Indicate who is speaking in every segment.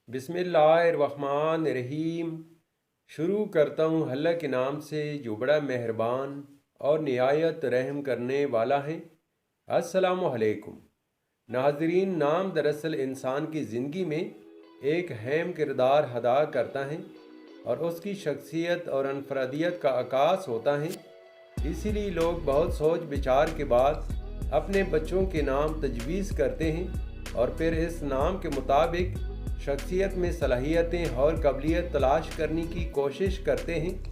Speaker 1: बिस्मिल्लाहिर्रहमानिर्रहीम। शुरू करता हूँ अल्लाह के नाम से जो बड़ा मेहरबान और निहायत रहम करने वाला है। अस्सलामु अलैकुम नाज़रीन। नाम दरअसल इंसान की ज़िंदगी में एक अहम किरदार अदा करता है और उसकी शख्सियत और अनफरादियत का आकाश होता है। इसीलिए लोग बहुत सोच विचार के बाद अपने बच्चों के नाम तजवीज़ करते हैं और फिर इस नाम के मुताबिक शख्सियत में सलाहियतें और काबिलियत तलाश करने की कोशिश करते हैं।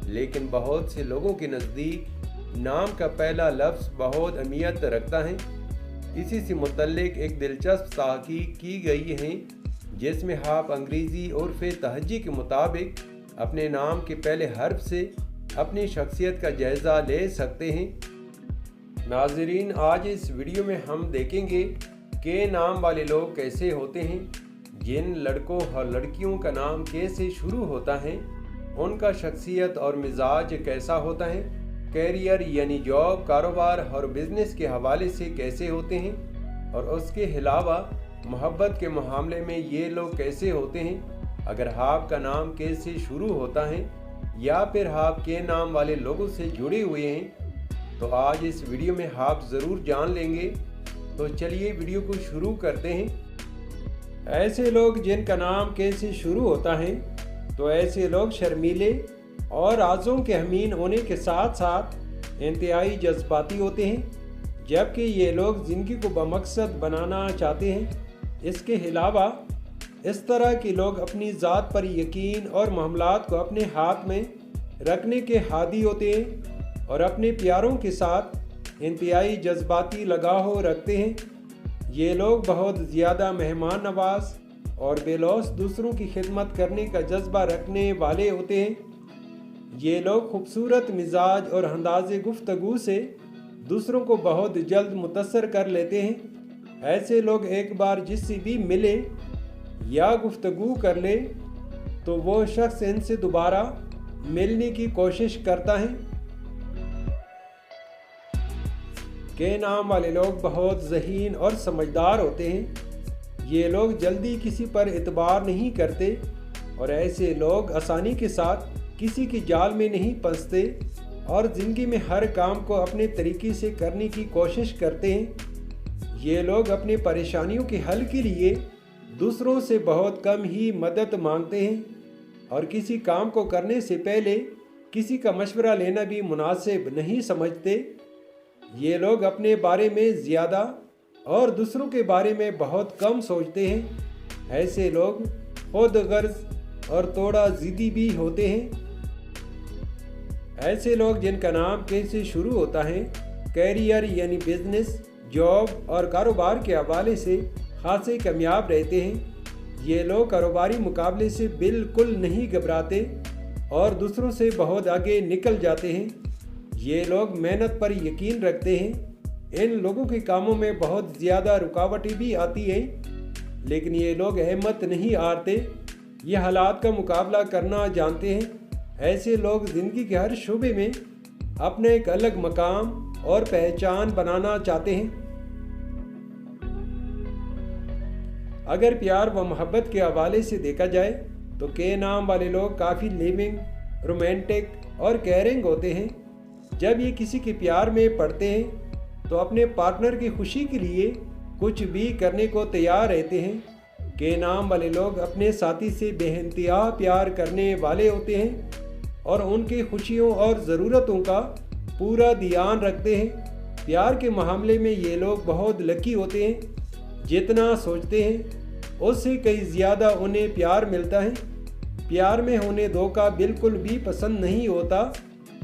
Speaker 1: लेकिन बहुत से लोगों के नज़दीक नाम का पहला लफ्ज़ बहुत अहमियत रखता है। इसी से मुतल्लिक एक दिलचस्प तहकीक की गई है जिसमें आप अंग्रेज़ी उर्फ़ तहजी के मुताबिक अपने नाम के पहले हर्फ से अपनी शख्सियत का जायज़ा ले सकते हैं। नाज़रीन, आज इस वीडियो में हम देखेंगे कि नाम वाले लोग कैसे होते हैं, जिन लड़कों और लड़कियों का नाम के से शुरू होता है उनका शख्सियत और मिजाज कैसा होता है, कैरियर यानी जॉब, कारोबार और बिज़नेस के हवाले से कैसे होते हैं, और उसके अलावा मोहब्बत के मामले में ये लोग कैसे होते हैं। अगर आपका नाम के से शुरू होता है या फिर आप के नाम वाले लोगों से जुड़े हुए हैं तो आज इस वीडियो में आप ज़रूर जान लेंगे। तो चलिए वीडियो को शुरू करते हैं। ऐसे लोग जिनका नाम के से शुरू होता है तो ऐसे लोग शर्मीले और राज़ों के अमीन होने के साथ साथ इंतहाई जज्बाती होते हैं, जबकि ये लोग ज़िंदगी को बमकसद बनाना चाहते हैं। इसके अलावा इस तरह के लोग अपनी ज़ात पर यकीन और मामलात को अपने हाथ में रखने के हादी होते हैं और अपने प्यारों के साथ इंतहाई जज्बाती लगाव रखते हैं। ये लोग बहुत ज़्यादा मेहमान नवाज और बेलौस दूसरों की खिदमत करने का जज्बा रखने वाले होते हैं। ये लोग खूबसूरत मिजाज और अंदाज़े गुफ्तगू से दूसरों को बहुत जल्द मुतासर कर लेते हैं। ऐसे लोग एक बार जिससे भी मिले या गुफ्तगू कर ले तो वो शख्स इनसे दोबारा मिलने की कोशिश करता है। के नाम वाले लोग बहुत ज़हीन और समझदार होते हैं। ये लोग जल्दी किसी पर एतबार नहीं करते और ऐसे लोग आसानी के साथ किसी की जाल में नहीं फंसते और ज़िंदगी में हर काम को अपने तरीके से करने की कोशिश करते हैं। ये लोग अपनी परेशानियों के हल के लिए दूसरों से बहुत कम ही मदद मांगते हैं और किसी काम को करने से पहले किसी का मशवरा लेना भी मुनासिब नहीं समझते। ये लोग अपने बारे में ज़्यादा और दूसरों के बारे में बहुत कम सोचते हैं। ऐसे लोग खुद गर्ज और थोड़ा ज़िद्दी भी होते हैं। ऐसे लोग जिनका नाम के से शुरू होता है कैरियर यानी बिजनेस, जॉब और कारोबार के हवाले से खासे कामयाब रहते हैं। ये लोग कारोबारी मुकाबले से बिल्कुल नहीं घबराते और दूसरों से बहुत आगे निकल जाते हैं। ये लोग मेहनत पर यकीन रखते हैं। इन लोगों के कामों में बहुत ज़्यादा रुकावटें भी आती हैं, लेकिन ये लोग हिम्मत नहीं हारते, ये हालात का मुकाबला करना जानते हैं। ऐसे लोग ज़िंदगी के हर शोबे में अपने एक अलग मकाम और पहचान बनाना चाहते हैं। अगर प्यार व मोहब्बत के हवाले से देखा जाए तो के नाम वाले लोग काफ़ी लिविंग, रोमांटिक और केयरिंग होते हैं। जब ये किसी के प्यार में पड़ते हैं तो अपने पार्टनर की खुशी के लिए कुछ भी करने को तैयार रहते हैं। के नाम वाले लोग अपने साथी से बेइंतहा प्यार करने वाले होते हैं और उनकी खुशियों और ज़रूरतों का पूरा ध्यान रखते हैं। प्यार के मामले में ये लोग बहुत लकी होते हैं। जितना सोचते हैं उससे कई ज़्यादा उन्हें प्यार मिलता है। प्यार में उन्हें धोखा बिल्कुल भी पसंद नहीं होता।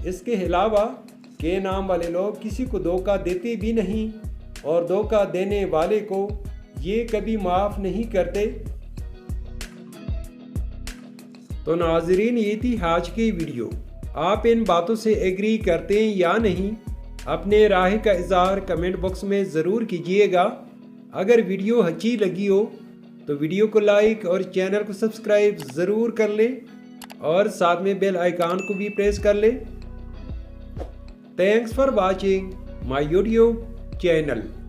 Speaker 1: इसके अलावा के नाम वाले लोग किसी को धोखा देते भी नहीं और धोखा देने वाले को ये कभी माफ़ नहीं करते। तो नाजरीन, ये थी आज की वीडियो। आप इन बातों से एग्री करते हैं या नहीं, अपने राय का इज़हार कमेंट बॉक्स में ज़रूर कीजिएगा। अगर वीडियो अच्छी लगी हो तो वीडियो को लाइक और चैनल को सब्सक्राइब ज़रूर कर लें और साथ में बेल आइकन को भी प्रेस कर लें। Thanks for watching my YouTube channel.